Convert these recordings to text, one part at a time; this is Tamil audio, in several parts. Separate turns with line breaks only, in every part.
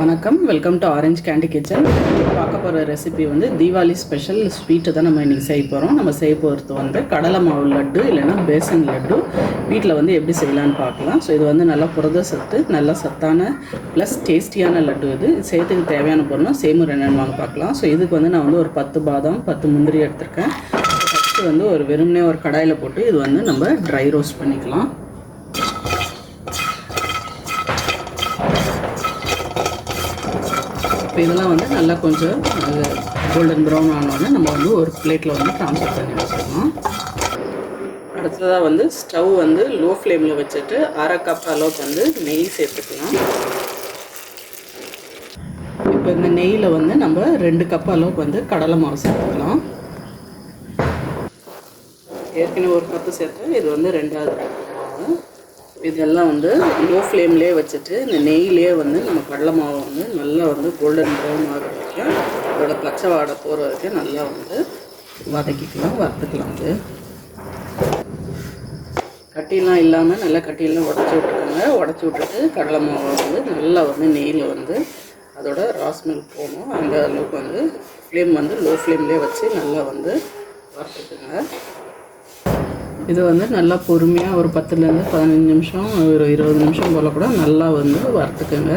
வணக்கம், welcome to orange candy kitchen. பார்க்க போகிற ரெசிபி வந்து தீபாவளி ஸ்பெஷல் ஸ்வீட்டு தான் நம்ம இன்றைக்கி செய்ய போகிறோம். நம்ம செய்ய போகிறது வந்து கடலை மாவு லட்டு இல்லைன்னா பேசன் லட்டு வீட்டில் வந்து எப்படி செய்யலான்னு பார்க்கலாம். ஸோ இது வந்து நல்லா புரத சத்து, நல்லா சத்தான ப்ளஸ் டேஸ்டியான லட்டு. இது செய்யறதுக்கு தேவையான பொருளும் சேமூர் என்னென்னு வாங்க பார்க்கலாம். ஸோ இதுக்கு வந்து நான் வந்து ஒரு 10 பாதாம் 10 முந்திரி எடுத்திருக்கேன். ஃபஸ்ட்டு வந்து ஒரு வெறுமனே ஒரு கடாயில் போட்டு இது வந்து நம்ம ட்ரை ரோஸ்ட் பண்ணிக்கலாம். இப்போ இதெல்லாம் வந்து நல்லா கொஞ்சம் கோல்டன் ப்ரௌன் ஆனோடனே நம்ம வந்து ஒரு பிளேட்டில் வந்து ட்ரான்ஸ்ஃபர் பண்ணி வச்சுக்கலாம். அடுத்ததாக வந்து ஸ்டவ் வந்து லோ ஃப்ளேமில் வச்சுட்டு 1/2 கப் அளவுக்கு வந்து நெய் சேர்த்துக்கலாம். இப்போ இந்த நெய்யில் வந்து நம்ம 2 கப் அளவுக்கு வந்து கடலை மாவு சேர்த்துக்கலாம். ஏற்கனவே ஒரு கப்பு சேர்த்து இது வந்து 2வது மாவு. இதெல்லாம் வந்து லோ ஃப்ளேம்லேயே வச்சுட்டு இந்த நெய்லேயே வந்து நம்ம கடலை மாவை வந்து நல்லா வந்து கோல்டன் ப்ரௌன் ஆகிற வரைக்கும் அதோட பச்சை வாடை போகிற வரைக்கும் நல்லா வந்து வதக்கிக்கலாம், வறுத்துக்கலாம். அது கட்டிலாம் இல்லாமல் நல்லா கட்டியெல்லாம் உடச்சி விட்டுக்கோங்க. உடச்சி விட்டுட்டு கடலை மாவை வந்து நல்லா வந்து நெய்யில் வந்து அதோட ராஸ்மெல் போகணும். அந்த அளவுக்கு வந்து ஃப்ளேம் வந்து லோ ஃப்ளேம்லேயே வச்சு நல்லா வந்து வறுத்துக்குங்க. இது வந்து நல்லா பொறுமையாக ஒரு 10லேருந்து 15 நிமிஷம், ஒரு 20 நிமிஷம் போல் கூட நல்லா வந்து வறுத்துக்குங்க.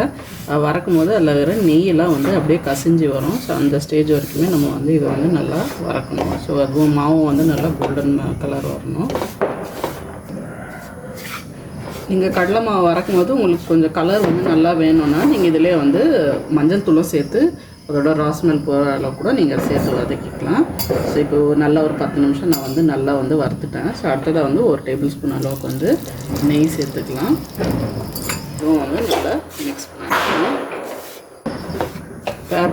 வறக்கும் போது அதில் வேறு நெய்யெல்லாம் வந்து அப்படியே கசிஞ்சு வரும். ஸோ அந்த ஸ்டேஜ் வரைக்குமே நம்ம வந்து இதை வந்து நல்லா வறக்கணும். ஸோ அதுவும் மாவும் வந்து நல்லா கோல்டன் கலர் வரணும். நீங்கள் கடலை மாவு வறக்கும் போது உங்களுக்கு கொஞ்சம் கலர் வந்து நல்லா வேணும்னா நீங்கள் இதிலே வந்து மஞ்சள் தூளும் சேர்த்து அதோட ராஸ்மெல் போகிற அளவு கூட நீங்கள் சேர்த்து வதக்கிக்கலாம். ஸோ இப்போ நல்லா ஒரு 10 நிமிஷம் நான் வந்து நல்லா வந்து வறுத்துட்டேன். ஸோ அடுத்ததாக வந்து ஒரு டேபிள் ஸ்பூன் அளவுக்கு வந்து நெய் சேர்த்துக்கலாம். இதுவும் வந்து நல்லா மிக்ஸ் பண்ணிக்கலாம்.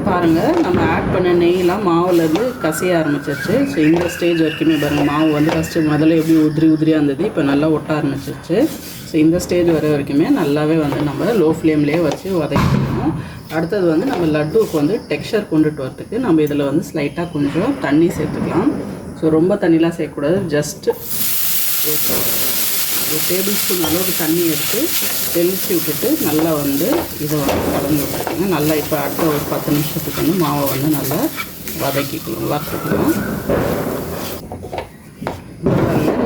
பாருங்கள், நம்ம ஆட் பண்ண நெய்யெலாம் மாவுலேருந்து கசிய ஆரம்பிச்சிருச்சு. ஸோ இந்த ஸ்டேஜ் வரைக்குமே பாருங்கள், மாவு வந்து ஃபஸ்ட்டு முதல்ல எப்படி உதிரியாக இருந்தது, இப்போ நல்லா ஒட்ட ஆரம்பிச்சிருச்சு. ஸோ இந்த ஸ்டேஜ் வரைக்குமே நல்லாவே வந்து நம்ம லோ ஃப்ளேம்லேயே வச்சு வதக்கிக்கணும். அடுத்தது வந்து நம்ம லட்டுவுக்கு வந்து டெக்ஸ்சர் கொண்டுட்டு வரதுக்கு நம்ம இதில் வந்து ஸ்லைட்டாக கொஞ்சம் தண்ணி சேர்த்துக்கலாம். ஸோ ரொம்ப தண்ணிலாம் சேர்க்கக்கூடாது. ஜஸ்ட்டு ஒரு டேபிள் ஸ்பூன் அளவுக்கு தண்ணி எடுத்து தெளித்து விட்டுட்டு நல்லா வந்து இதை வந்து கலந்து விட்டுருக்கோங்க. நல்லா இப்போ அடுத்த ஒரு 10 நிமிஷத்துக்கு வந்து மாவை வந்து நல்லா வறுத்துக்கலாம்.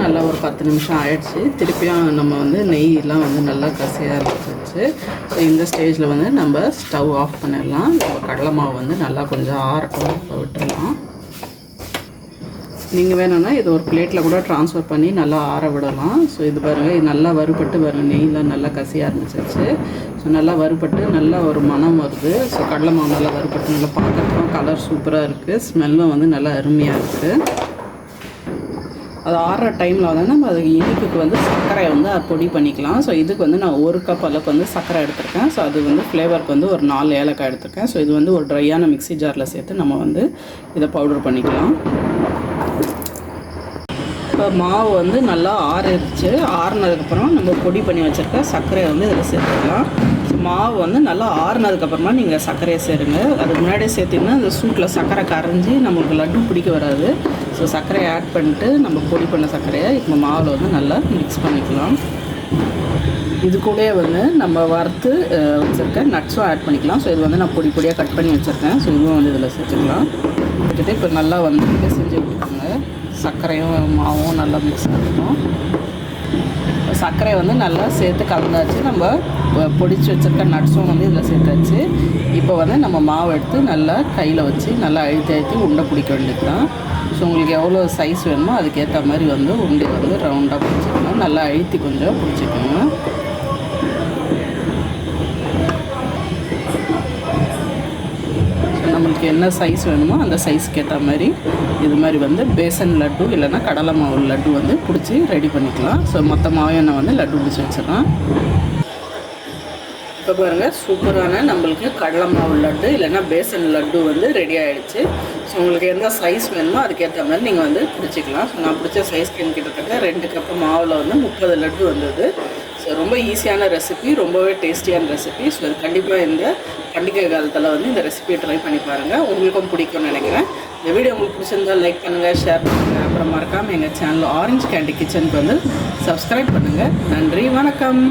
நல்லா ஒரு 10 நிமிஷம் ஆயிடுச்சு. திருப்பியும் நம்ம வந்து நெய்யெலாம் வந்து நல்லா கசிய ஆரம்பிச்சிருச்சு. ஸோ இந்த ஸ்டேஜில் வந்து நம்ம ஸ்டவ் ஆஃப் பண்ணிடலாம். நம்ம கடலை மாவு வந்து நல்லா கொஞ்சம் ஆறட்டும் விட்டுடலாம். நீங்கள் வேணும்னா இது ஒரு பிளேட்டில் கூட ட்ரான்ஸ்ஃபர் பண்ணி நல்லா ஆற விடலாம். ஸோ இது பாருங்கள், இது நல்லா வறுபட்டு பாருங்கள், நெய்யெலாம் நல்லா கசிய ஆரம்பிச்சிருச்சு. ஸோ நல்லா வறுபட்டு நல்லா ஒரு மனம் வருது. ஸோ கடலை மாவு நல்லா வறுபட்டு நல்லா பார்க்குறதுக்கும் கலர் சூப்பராக இருக்குது. ஸ்மெல்லும் வந்து நல்லா அருமையாக இருக்குது. அது ஆறுற டைமில் வந்து நம்ம அதுக்கு இனிப்புக்கு வந்து சர்க்கரை வந்து பொடி பண்ணிக்கலாம். ஸோ இதுக்கு வந்து நான் 1 கப் அளவுக்கு வந்து சர்க்கரை எடுத்திருக்கேன். ஸோ அது வந்து ஃப்ளேவருக்கு வந்து ஒரு 4 ஏலக்காய் எடுத்திருக்கேன். ஸோ இது வந்து ஒரு ட்ரையான மிக்ஸி ஜாரில் சேர்த்து நம்ம வந்து இதை பவுடர் பண்ணிக்கலாம். இப்போ மாவு வந்து நல்லா ஆறிடுச்சு. ஆறுனதுக்கப்புறம் நம்ம பொடி பண்ணி வச்சுருக்க சர்க்கரையை வந்து இதில் சேர்த்துக்கலாம். ஸோ மாவு வந்து நல்லா ஆறுனதுக்கப்புறமா நீங்கள் சர்க்கரையை சேருங்க. அதுக்கு முன்னாடியே சேர்த்திங்கன்னா அந்த சூட்டில் சர்க்கரை கரைஞ்சி நமக்கு லட்டு பிடிக்க வராது. ஸோ சர்க்கரையை ஆட் பண்ணிட்டு நம்ம பொடி பண்ண சர்க்கரையை இப்போ மாவில் வந்து நல்லா மிக்ஸ் பண்ணிக்கலாம். இது கூட வந்து நம்ம வறுத்து வச்சுருக்க நட்ஸும் ஆட் பண்ணிக்கலாம். ஸோ இது வந்து நான் பொடி பொடியாக கட் பண்ணி வச்சுருக்கேன். ஸோ இதுவும் வந்து இதில் சேர்த்துக்கலாம். வச்சுட்டு இப்போ நல்லா வந்து செஞ்சு விட்டுருங்க. சர்க்கரையும் மாவும் நல்லா மிக்ஸ் பண்ணிக்கணும். சர்க்கரை வந்து நல்லா சேர்த்து கலந்தாச்சு. நம்ம பொடிச்சு வச்சுருக்க நட்ஸும் வந்து இதில் சேர்த்தாச்சு. இப்போ வந்து நம்ம மாவு எடுத்து நல்லா கையில் வச்சு நல்லா அழுத்தி உருண்டை பிடிக்க வேண்டியது தான். ஸோ உங்களுக்கு எவ்வளோ சைஸ் வேணுமோ அதுக்கேற்ற மாதிரி வந்து உருண்டை வந்து ரவுண்டாக பிடிச்சிக்கணும். நல்லா அழுத்தி கொஞ்சம் பிடிச்சிக்கோங்க. நம்மளுக்கு என்ன சைஸ் வேணுமோ அந்த சைஸ்க்கு ஏற்ற மாதிரி இது மாதிரி வந்து பேசன் லட்டு இல்லைன்னா கடலை மாவு லட்டு வந்து பிடிச்சி ரெடி பண்ணிக்கலாம். ஸோ மொத்த மாவையும் நான் வந்து லட்டு பிடிச்சி வச்சிடறேன். இப்போ பாருங்கள், சூப்பரான நம்மளுக்கு கடலை மாவு லட்டு இல்லைன்னா பேசன் லட்டு வந்து ரெடி ஆகிடுச்சு. ஸோ உங்களுக்கு எந்த சைஸ் வேணுமோ அதுக்கேற்ற மாதிரி நீங்கள் வந்து பிடிச்சிக்கலாம். ஸோ நான் பிடிச்ச சைஸ்க்கு கிட்டத்தட்ட 2 கப்பு மாவில் வந்து 30 லட்டு வந்தது. ஸோ ரொம்ப ஈஸியான ரெசிபி, ரொம்பவே டேஸ்டியான ரெசிபி. ஸோ இது கண்டிப்பாக இந்த பண்டிகை காலத்தில் வந்து இந்த ரெசிபியை ட்ரை பண்ணி பாருங்கள். உங்களுக்கும் பிடிக்கும்னு நினைக்கிறேன். இந்த வீடியோ உங்களுக்கு பிடிச்சிருந்தால் லைக் பண்ணுங்கள், ஷேர் பண்ணுங்கள். அப்புறம் மறக்காமல் எங்கள் சேனல் ஆரஞ்ச் கேண்டி கிச்சனுக்கு வந்து சப்ஸ்கிரைப் பண்ணுங்கள். நன்றி, வணக்கம்.